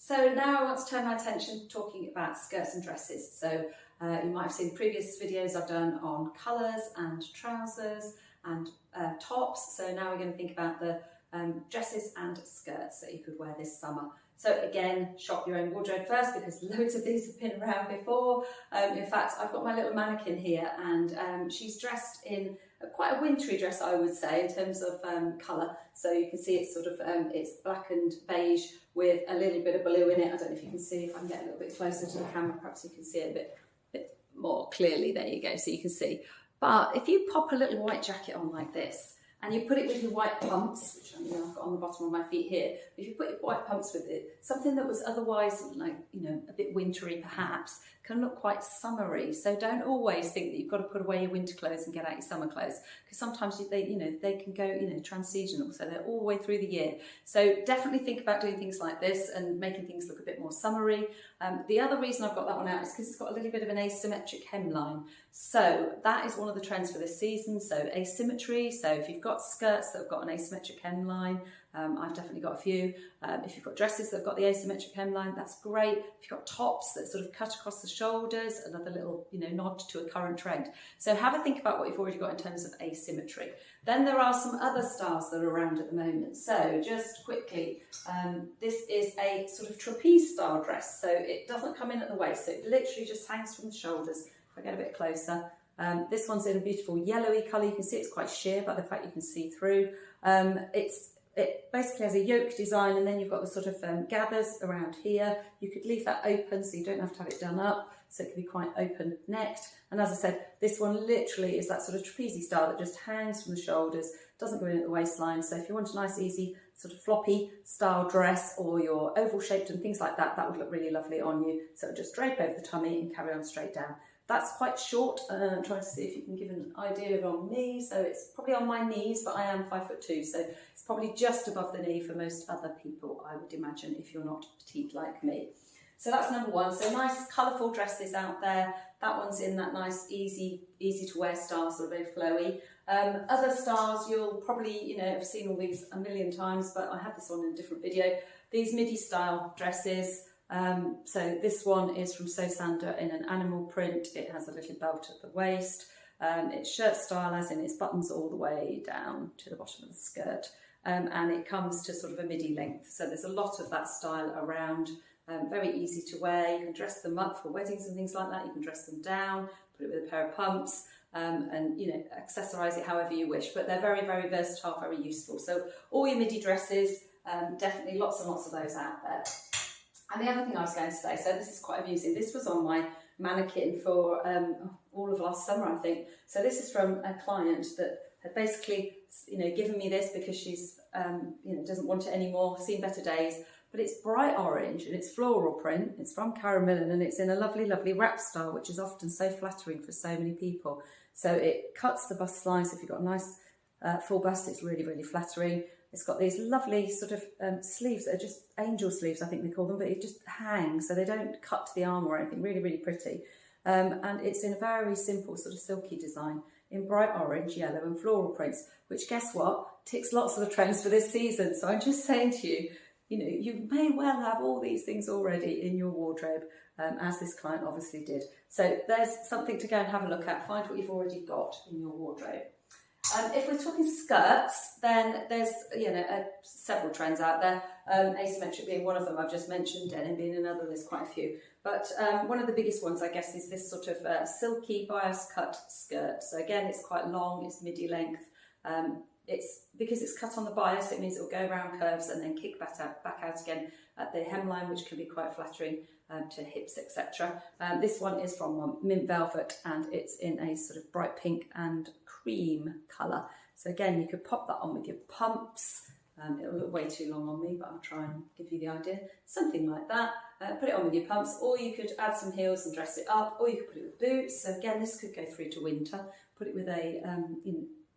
So now I want to turn my attention to talking about skirts and dresses. So you might have seen previous videos I've done on colours and trousers and tops. So now we're going to think about the dresses and skirts that you could wear this summer. So again, shop your own wardrobe first because loads of these have been around before. In fact, I've got my little mannequin here and she's dressed in quite a wintry dress, I would say, in terms of colour. So you can see it's sort of, it's black and beige with a little bit of blue in it. I don't know if you can see, if I can get a little bit closer to the camera, perhaps you can see it a bit more clearly. There you go, so you can see. But if you pop a little white jacket on like this, and you put it with your white pumps, which I've got on the bottom of my feet here. If you put your white pumps with it, something that was otherwise like, a bit wintry perhaps, can look quite summery. So don't always think that you've got to put away your winter clothes and get out your summer clothes, because sometimes they can go, transseasonal, so they're all the way through the year. So definitely think about doing things like this and making things look a bit more summery. The other reason I've got that one out is because it's got a little bit of an asymmetric hemline. So that is one of the trends for this season. So asymmetry. So if you've got skirts that have got an asymmetric hemline, I've definitely got a few. If you've got dresses that have got the asymmetric hemline, that's great. If you've got tops that sort of cut across the shoulders, another little nod to a current trend. So have a think about what you've already got in terms of asymmetry. Then there are some other styles that are around at the moment. So just quickly, this is a sort of trapeze style dress. So it doesn't come in at the waist, so it literally just hangs from the shoulders. If I get a bit closer, this one's in a beautiful yellowy colour. You can see it's quite sheer by the fact you can see through. It basically has a yoke design, and then you've got the sort of gathers around here. You could leave that open so you don't have to have it done up, so it can be quite open necked. And as I said, this one literally is that sort of trapeze style that just hangs from the shoulders, doesn't go in at the waistline. So if you want a nice easy sort of floppy style dress, or you're oval shaped and things like that, that would look really lovely on you. So it'll just drape over the tummy and carry on straight down. That's quite short. I'm trying to see if you can give an idea on me. So it's probably on my knees, but I am 5'2", so it's probably just above the knee for most other people, I would imagine, if you're not petite like me. So that's number one. So nice colourful dresses out there. That one's in that nice, easy to wear style, sort of very flowy. Other styles, you'll probably, have seen all these a million times, but I had this one in a different video. These midi style dresses. So this one is from So Sander in an animal print. It has a little belt at the waist. It's shirt style, as in its buttons all the way down to the bottom of the skirt. And it comes to sort of a midi length. So there's a lot of that style around. Very easy to wear. You can dress them up for weddings and things like that. You can dress them down, put it with a pair of pumps, and accessorise it however you wish. But they're very, very versatile, very useful. So all your midi dresses, definitely lots and lots of those out there. And the other thing I was going to say, so this is quite amusing. This was on my mannequin for all of last summer, I think. So this is from a client that had basically, given me this because she's, doesn't want it anymore, seen better days. But it's bright orange and it's floral print. It's from Karen Millen and it's in a lovely, lovely wrap style, which is often so flattering for so many people. So it cuts the bust line. So if you've got a nice full bust, it's really, really flattering. It's got these lovely sort of sleeves that are just angel sleeves, I think they call them, but it just hangs, so they don't cut to the arm or anything. Really, really pretty. And it's in a very simple sort of silky design in bright orange, yellow and floral prints, which, guess what, ticks lots of the trends for this season. So I'm just saying to you, you may well have all these things already in your wardrobe, as this client obviously did. So there's something to go and have a look at. Find what you've already got in your wardrobe. If we're talking skirts, then there's several trends out there. Asymmetric being one of them I've just mentioned, denim being another. There's quite a few, but one of the biggest ones, I guess, is this sort of silky bias cut skirt. So again, it's quite long. It's midi length. It's because it's cut on the bias, it means it will go around curves and then kick back out again at the hemline, which can be quite flattering to hips, etc. This one is from Mint Velvet and it's in a sort of bright pink and cream colour. So again, you could pop that on with your pumps. It'll look way too long on me, but I'll try and give you the idea. Something like that. Put it on with your pumps, or you could add some heels and dress it up, or you could put it with boots. So again, this could go through to winter. Put it with a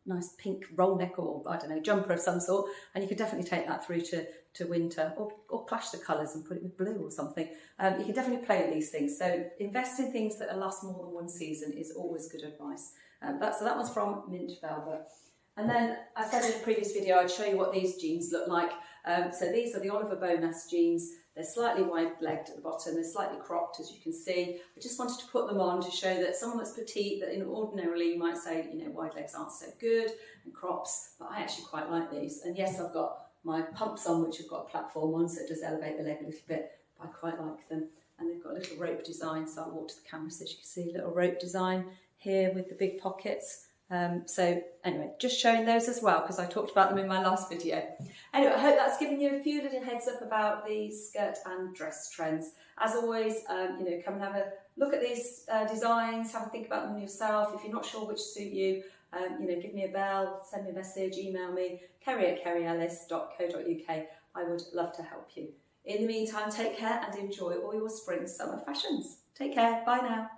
nice pink roll neck or, I don't know, jumper of some sort, and you could definitely take that through to winter, or clash the colours and put it with blue or something. You can definitely play with these things. So invest in things that last more than one season is always good advice. So that one's from Mint Velvet. And then I said in a previous video I'd show you what these jeans look like. So these are the Oliver Bonas jeans. They're slightly wide-legged at the bottom, they're slightly cropped, as you can see. I just wanted to put them on to show that someone that's petite, that ordinarily you might say, you know, wide legs aren't so good, and crops, but I actually quite like these. And yes, I've got my pumps on, which have got a platform on, so it does elevate the leg a little bit, but I quite like them. And they've got a little rope design, so I'll walk to the camera so you can see a little rope design here with the big pockets. So anyway, just showing those as well, because I talked about them in my last video. Anyway, I hope that's given you a few little heads up about these skirt and dress trends. As always, you know, come and have a look at these designs, have a think about them yourself. If you're not sure which suit you, you know, give me a bell, send me a message, email me, kerry@kerryellis.co.uk. I would love to help you. In the meantime, take care and enjoy all your spring, summer fashions. Take care. Bye now.